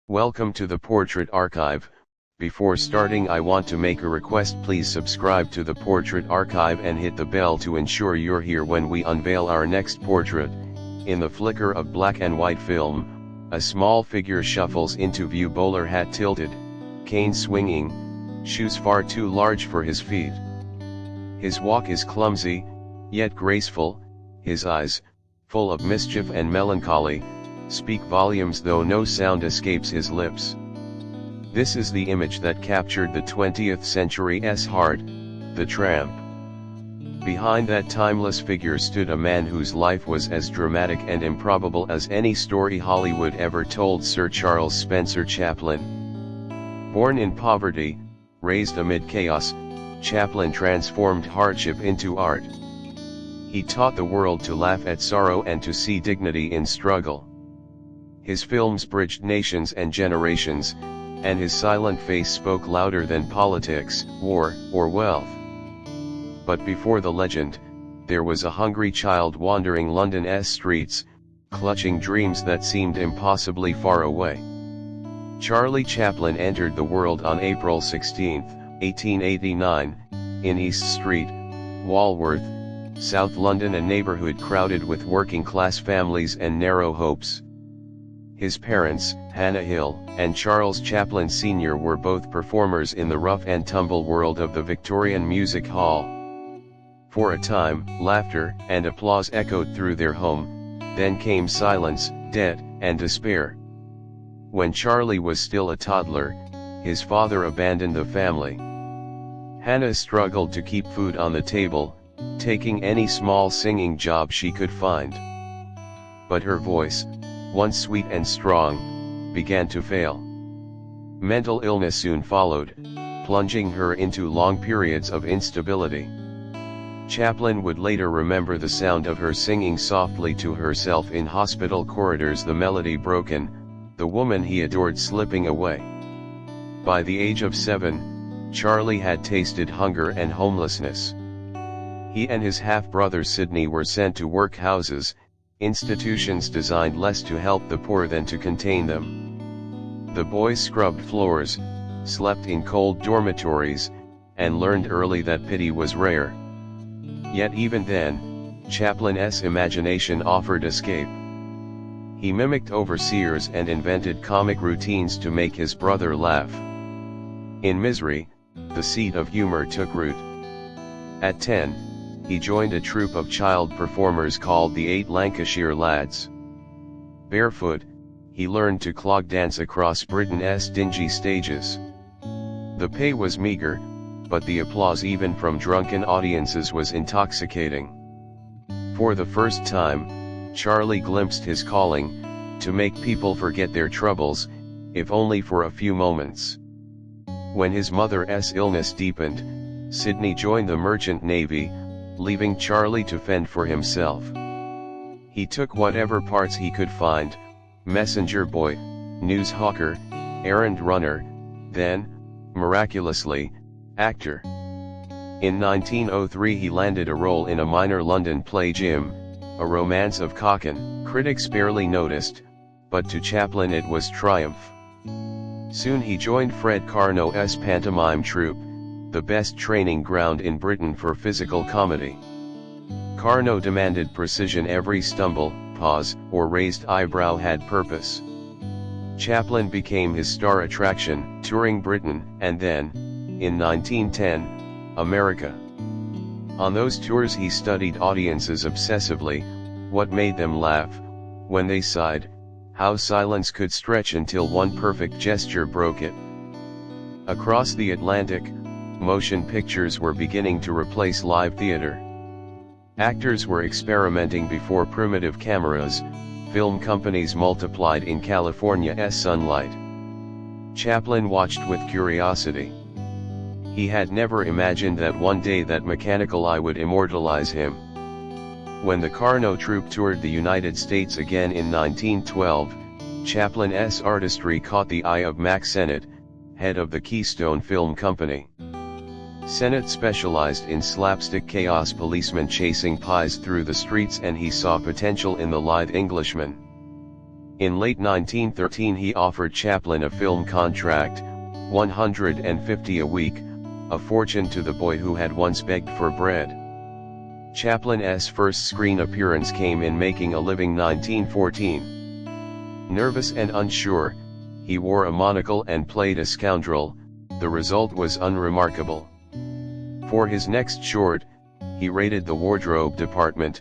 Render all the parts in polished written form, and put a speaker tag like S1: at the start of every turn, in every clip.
S1: Welcome to the Portrait Archive. Before starting, I want to make a request. Please subscribe to the Portrait Archive and hit the bell to ensure you're here when we unveil our next portrait. In the flicker of black and white film, a small figure shuffles into view, bowler hat tilted, cane swinging, shoes far too large for his feet. His walk is clumsy, yet graceful. His eyes, full of mischief and melancholy, speak volumes though no sound escapes his lips. This is the image that captured the 20th century's heart, the tramp. Behind that timeless figure stood a man whose life was as dramatic and improbable as any story Hollywood ever told, Sir Charles Spencer Chaplin. Born in poverty, raised amid chaos, Chaplin transformed hardship into art. He taught the world to laugh at sorrow and to see dignity in struggle. His films bridged nations and generations, and his silent face spoke louder than politics, war, or wealth. But before the legend, there was a hungry child wandering London's streets, clutching dreams that seemed impossibly far away. Charlie Chaplin entered the world on April 16, 1889, in East Street, Walworth, South London, a neighbourhood crowded with working-class families and narrow hopes. His parents, Hannah Hill and Charles Chaplin Sr., were both performers in the rough-and-tumble world of the Victorian Music Hall. For a time, laughter and applause echoed through their home, then came silence, debt, and despair. When Charlie was still a toddler, his father abandoned the family. Hannah struggled to keep food on the table, taking any small singing job she could find. But her voice, once sweet and strong, began to fail. Mental illness soon followed, plunging her into long periods of instability. Chaplin would later remember the sound of her singing softly to herself in hospital corridors, the melody broken, the woman he adored slipping away. By the age of 7, Charlie had tasted hunger and homelessness. He and his half-brother Sidney were sent to workhouses, institutions designed less to help the poor than to contain them. The boys scrubbed floors, slept in cold dormitories, and learned early that pity was rare. Yet even then, Chaplin's imagination offered escape. He mimicked overseers and invented comic routines to make his brother laugh. In misery, the seed of humor took root. At 10, he joined a troupe of child performers called the 8 Lancashire Lads. Barefoot, he learned to clog dance across Britain's dingy stages. The pay was meager, but the applause even from drunken audiences was intoxicating. For the first time, Charlie glimpsed his calling, to make people forget their troubles, if only for a few moments. When his mother's illness deepened, Sidney joined the Merchant Navy, leaving Charlie to fend for himself. He took whatever parts he could find: messenger boy, news hawker, errand runner, then, miraculously, actor. In 1903 he landed a role in a minor London play, Jim, a romance of Cocken. Critics barely noticed, but to Chaplin it was triumph. Soon he joined Fred Carnot's pantomime troupe, the best training ground in Britain for physical comedy. Carnot demanded precision. Every stumble, pause, or raised eyebrow had purpose. Chaplin became his star attraction, touring Britain, and then, in 1910, America. On those tours he studied audiences obsessively, what made them laugh, when they sighed, how silence could stretch until one perfect gesture broke it. Across the Atlantic, motion pictures were beginning to replace live theater. Actors were experimenting before primitive cameras, film companies multiplied in California's sunlight. Chaplin watched with curiosity. He had never imagined that one day that mechanical eye would immortalize him. When the Carnot troupe toured the United States again in 1912, Chaplin's artistry caught the eye of Mack Sennett, head of the Keystone Film Company. Sennett specialized in slapstick chaos, policemen chasing pies through the streets, and he saw potential in the lithe Englishman. In late 1913 he offered Chaplin a film contract, $150 a week, a fortune to the boy who had once begged for bread. Chaplin's first screen appearance came in Making a Living 1914. Nervous and unsure, he wore a monocle and played a scoundrel. The result was unremarkable. For his next short, he raided the wardrobe department: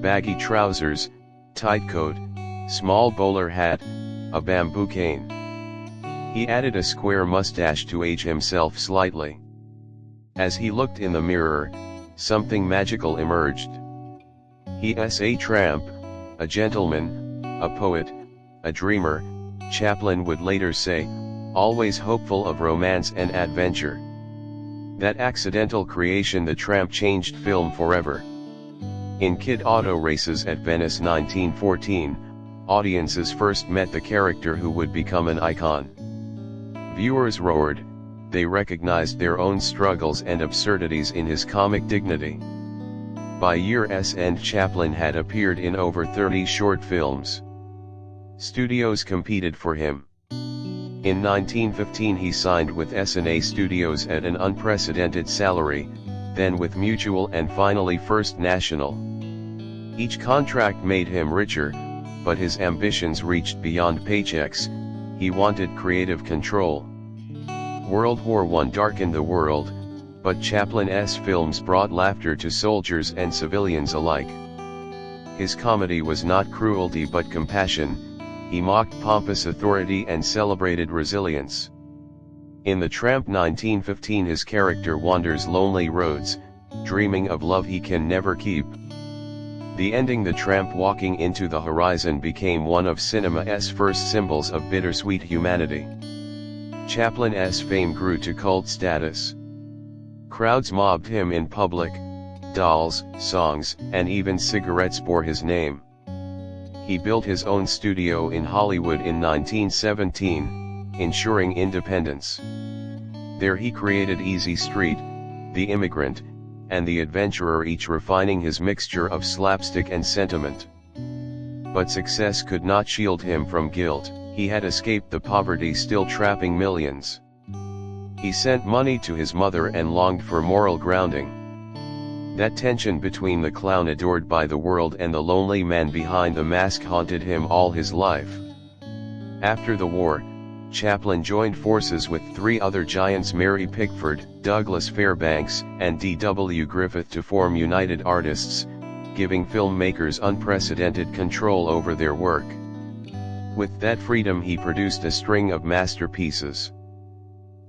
S1: baggy trousers, tight coat, small bowler hat, a bamboo cane. He added a square mustache to age himself slightly. As he looked in the mirror, something magical emerged. He's a tramp, a gentleman, a poet, a dreamer, Chaplin would later say, always hopeful of romance and adventure. That accidental creation, the Tramp, changed film forever. In Kid Auto Races at Venice 1914, audiences first met the character who would become an icon. Viewers roared. They recognized their own struggles and absurdities in his comic dignity. By year's end, Chaplin had appeared in over 30 short films. Studios competed for him. In 1915 he signed with S&A Studios at an unprecedented salary, then with Mutual and finally First National. Each contract made him richer, but his ambitions reached beyond paychecks. He wanted creative control. World War I darkened the world, but Chaplin's films brought laughter to soldiers and civilians alike. His comedy was not cruelty but compassion. He mocked pompous authority and celebrated resilience. In The Tramp 1915 his character wanders lonely roads, dreaming of love he can never keep. The ending, the tramp walking into the horizon, became one of cinema's first symbols of bittersweet humanity. Chaplin's fame grew to cult status. Crowds mobbed him in public. Dolls, songs, and even cigarettes bore his name. He built his own studio in Hollywood in 1917, ensuring independence. There he created Easy Street, The Immigrant, and The Adventurer, each refining his mixture of slapstick and sentiment. But success could not shield him from guilt. He had escaped the poverty still trapping millions. He sent money to his mother and longed for moral grounding. That tension between the clown adored by the world and the lonely man behind the mask haunted him all his life. After the war, Chaplin joined forces with three other giants: Mary Pickford, Douglas Fairbanks, and D.W. Griffith, to form United Artists, giving filmmakers unprecedented control over their work. With that freedom he produced a string of masterpieces.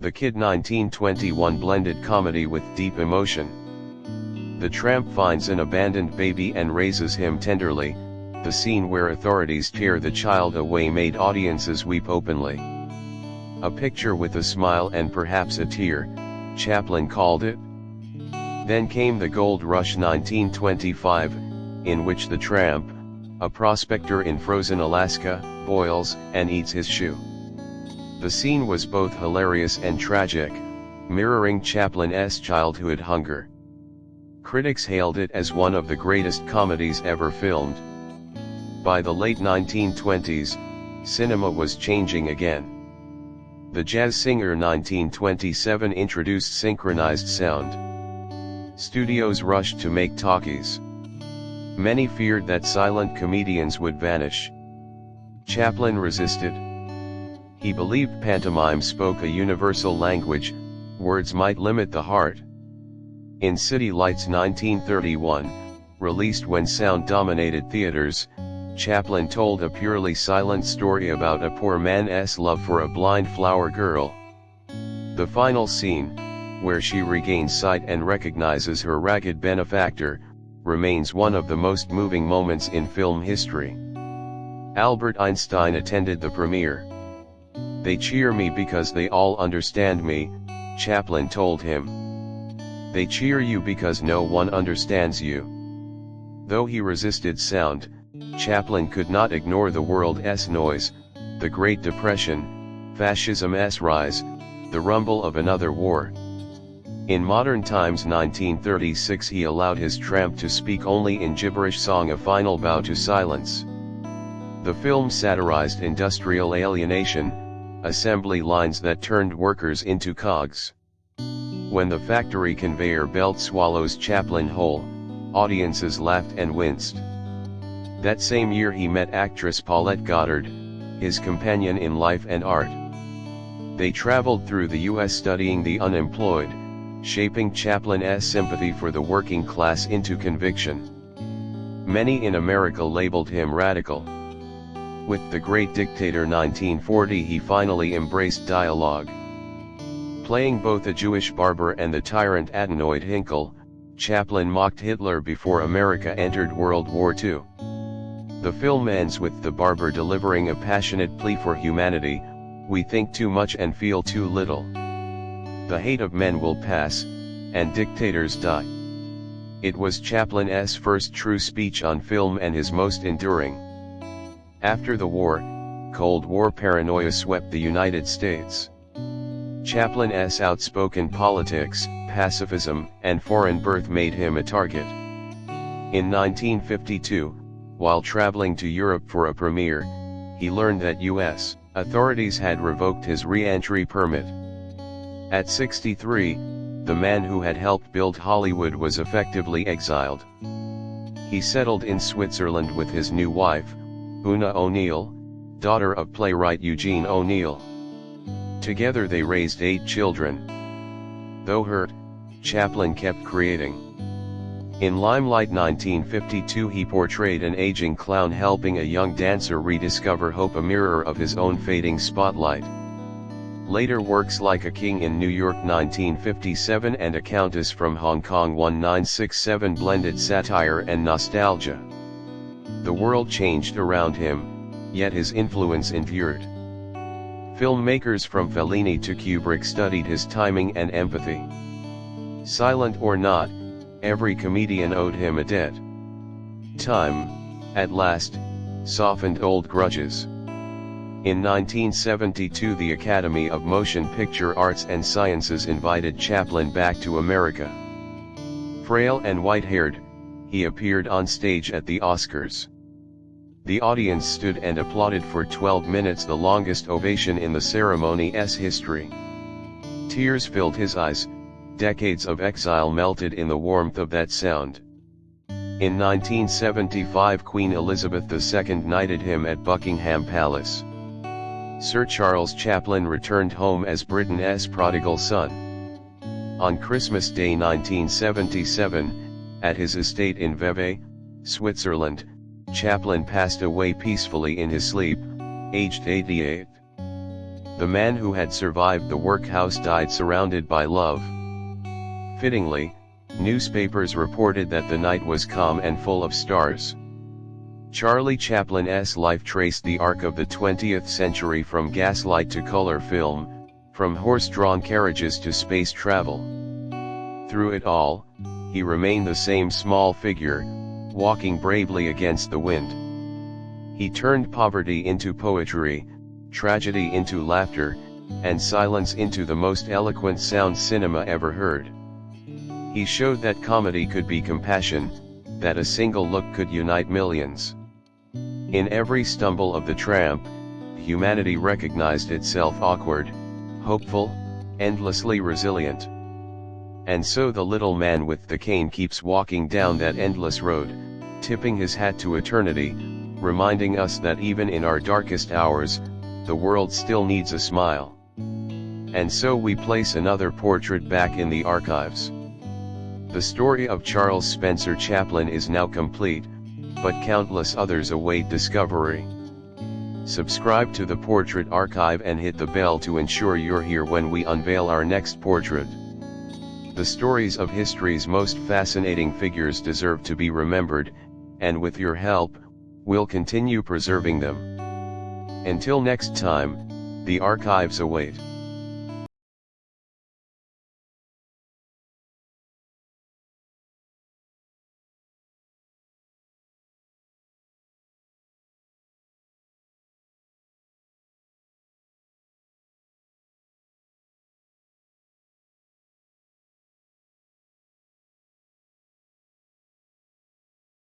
S1: The Kid 1921 blended comedy with deep emotion. The Tramp finds an abandoned baby and raises him tenderly. The scene where authorities tear the child away made audiences weep openly. A picture with a smile and perhaps a tear, Chaplin called it. Then came the Gold Rush 1925, in which the Tramp, a prospector in frozen Alaska, boils and eats his shoe. The scene was both hilarious and tragic, mirroring Chaplin's childhood hunger. Critics hailed it as one of the greatest comedies ever filmed. By the late 1920s, cinema was changing again. The Jazz Singer 1927 introduced synchronized sound. Studios rushed to make talkies. Many feared that silent comedians would vanish. Chaplin resisted. He believed pantomime spoke a universal language, words might limit the heart. In City Lights 1931, released when sound dominated theaters, Chaplin told a purely silent story about a poor man's love for a blind flower girl. The final scene, where she regains sight and recognizes her ragged benefactor, remains one of the most moving moments in film history. Albert Einstein attended the premiere. "They cheer me because they all understand me," Chaplin told him. "They cheer you because no one understands you." Though he resisted sound, Chaplin could not ignore the world's noise: the Great Depression, fascism's rise, the rumble of another war. In Modern Times 1936 he allowed his tramp to speak only in gibberish song, a final bow to silence. The film satirized industrial alienation, assembly lines that turned workers into cogs. When the factory conveyor belt swallows Chaplin whole, audiences laughed and winced. That same year he met actress Paulette Goddard, his companion in life and art. They traveled through the US studying the unemployed, shaping Chaplin's sympathy for the working class into conviction. Many in America labeled him radical. With The Great Dictator 1940 he finally embraced dialogue. Playing both a Jewish barber and the tyrant Adenoid Hinkle, Chaplin mocked Hitler before America entered World War II. The film ends with the barber delivering a passionate plea for humanity: "We think too much and feel too little. The hate of men will pass, and dictators die." It was Chaplin's first true speech on film and his most enduring. After the war, Cold War paranoia swept the United States. Chaplin's outspoken politics, pacifism, and foreign birth made him a target. In 1952, while traveling to Europe for a premiere, he learned that U.S. authorities had revoked his re-entry permit. At 63, the man who had helped build Hollywood was effectively exiled. He settled in Switzerland with his new wife, Una O'Neill, daughter of playwright Eugene O'Neill. Together they raised 8 children. Though hurt, Chaplin kept creating. In Limelight 1952 he portrayed an aging clown helping a young dancer rediscover hope, a mirror of his own fading spotlight. Later works like A King in New York 1957 and A Countess from Hong Kong 1967 blended satire and nostalgia. The world changed around him, yet his influence endured. Filmmakers from Fellini to Kubrick studied his timing and empathy. Silent or not, every comedian owed him a debt. Time, at last, softened old grudges. In 1972 the Academy of Motion Picture Arts and Sciences invited Chaplin back to America. Frail and white-haired, he appeared on stage at the Oscars. The audience stood and applauded for 12 minutes, the longest ovation in the ceremony's history. Tears filled his eyes, decades of exile melted in the warmth of that sound. In 1975 Queen Elizabeth II knighted him at Buckingham Palace. Sir Charles Chaplin returned home as Britain's prodigal son. On Christmas Day 1977, at his estate in Vevey, Switzerland, Chaplin passed away peacefully in his sleep, aged 88. The man who had survived the workhouse died surrounded by love. Fittingly, newspapers reported that the night was calm and full of stars. Charlie Chaplin's life traced the arc of the 20th century, from gaslight to color film, from horse-drawn carriages to space travel. Through it all, he remained the same small figure, walking bravely against the wind. He turned poverty into poetry, tragedy into laughter, and silence into the most eloquent sound cinema ever heard. He showed that comedy could be compassion, that a single look could unite millions. In every stumble of the tramp, humanity recognized itself awkward, hopeful, endlessly resilient. And so the little man with the cane keeps walking down that endless road, tipping his hat to eternity, reminding us that even in our darkest hours, the world still needs a smile. And so we place another portrait back in the archives. The story of Charles Spencer Chaplin is now complete, but countless others await discovery. Subscribe to the Portrait Archive and hit the bell to ensure you're here when we unveil our next portrait. The stories of history's most fascinating figures deserve to be remembered, and with your help, we'll continue preserving them. Until next time, the archives await.